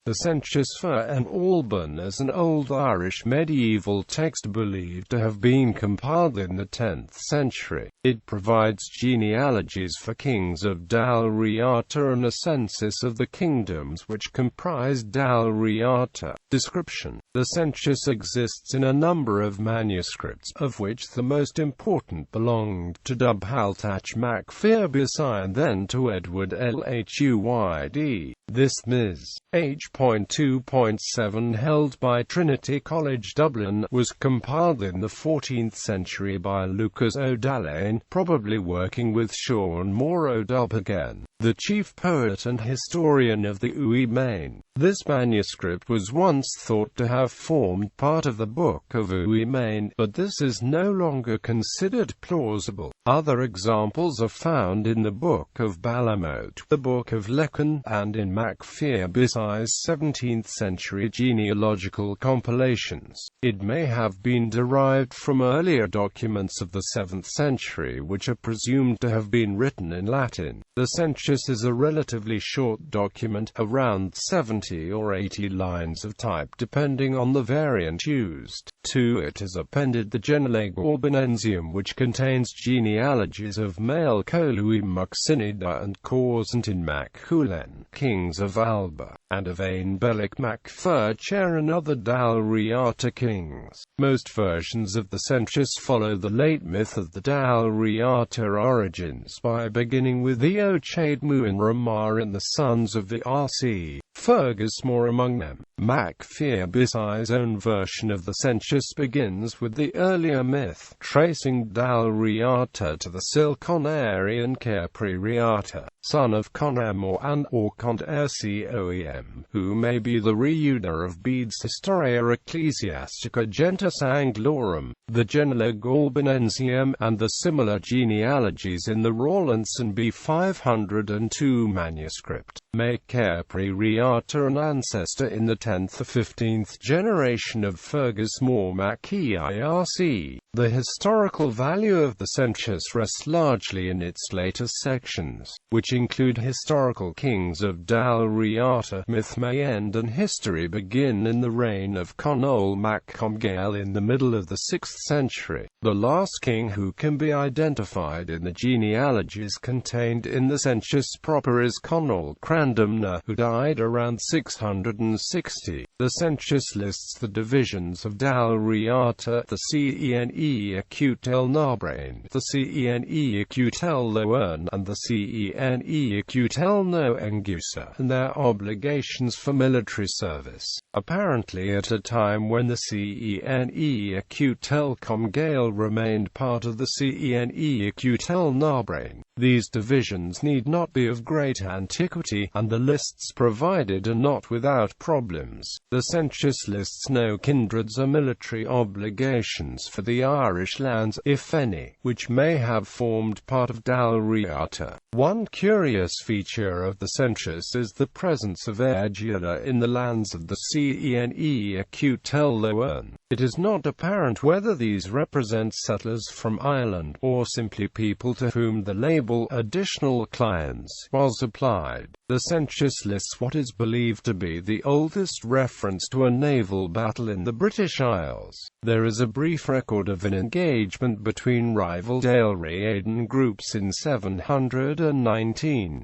The Senchus for n-Alban is an Old Irish medieval text believed to have been compiled in the 10th century. It provides genealogies for kings of Dál Riata and a census of the kingdoms which comprised Dál Riata. Description: the Senchus exists in a number of manuscripts, of which the most important belonged to Dubhaltach mac Fearbisi and then to Edward Lhuyd. This Ms. H.2.7 held by Trinity College Dublin, was compiled in the 14th century by Lucas O'Dallane, probably working with Sean Mór O'Donoghue, the chief poet and historian of the Uí Main. This manuscript was once thought to have formed part of the Book of Uí Main, but this is no longer considered plausible. Other examples are found in the Book of Ballamote, the Book of Lecan, and in Mac Fearbisi's 17th century genealogical compilations. It may have been derived from earlier documents of the 7th century which are presumed to have been written in Latin. The Senchus is a relatively short document, around 70 or 80 lines of type depending on the variant used. To it is appended the genealogies, which contains genealogies of male Colui Muxinida and Corsantin mac Hulen, kings of Alba, and of Ain Belik mac Furcher and other Dál Riata kings. Most versions of the Senchus follow the late myth of the Dál Riata origins by beginning with the Ochade Muin Ramar and the sons of the RC. Fergus Mór among them. Mac Fearbisi's own version of the Senchus begins with the earlier myth, tracing Dál Riata to the Silconarian Cairpri Riata, son of Conamor and or Cont Rcoem, who may be the reuder of Bede's Historia Ecclesiastica Gentis Anglorum, the genealogies, and the similar genealogies in the Rawlinson B 502 manuscript. Make Cairpri Riata an ancestor in the 10th or 15th generation of Fergus Mór mac Eirc. The historical value of the Senchus rests largely in its later sections, which include historical kings of Dál Riata. Myth may end and history begin in the reign of Conall mac Comgaill in the middle of the 6th century. The last king who can be identified in the genealogies contained in the Senchus proper is Conall Crandomna, who died around 660. The Senchus lists the divisions of Dál Riata, the cene-Acutel Nabrain, the cene-Acutel Loern, and the cene-Acutel No Engusa, and their obligations for military service. Apparently at a time when the cene-Acutel Comgaill remained part of the cene-Acutel Nabrain. These divisions need not be of great antiquity, and the lists provided are not without problems. The Senchus lists no kindreds or military obligations for the Irish lands, if any, which may have formed part of Dál Riata. One curious feature of the Senchus is the presence of Aedula in the lands of the cene-Acutel Loern. It is not apparent whether these represent settlers from Ireland, or simply people to whom the label additional clients was applied. The Senchus lists what is believed to be the oldest reference to a naval battle in the British Isles. There is a brief record of an engagement between rival Dál Riadan groups in 719.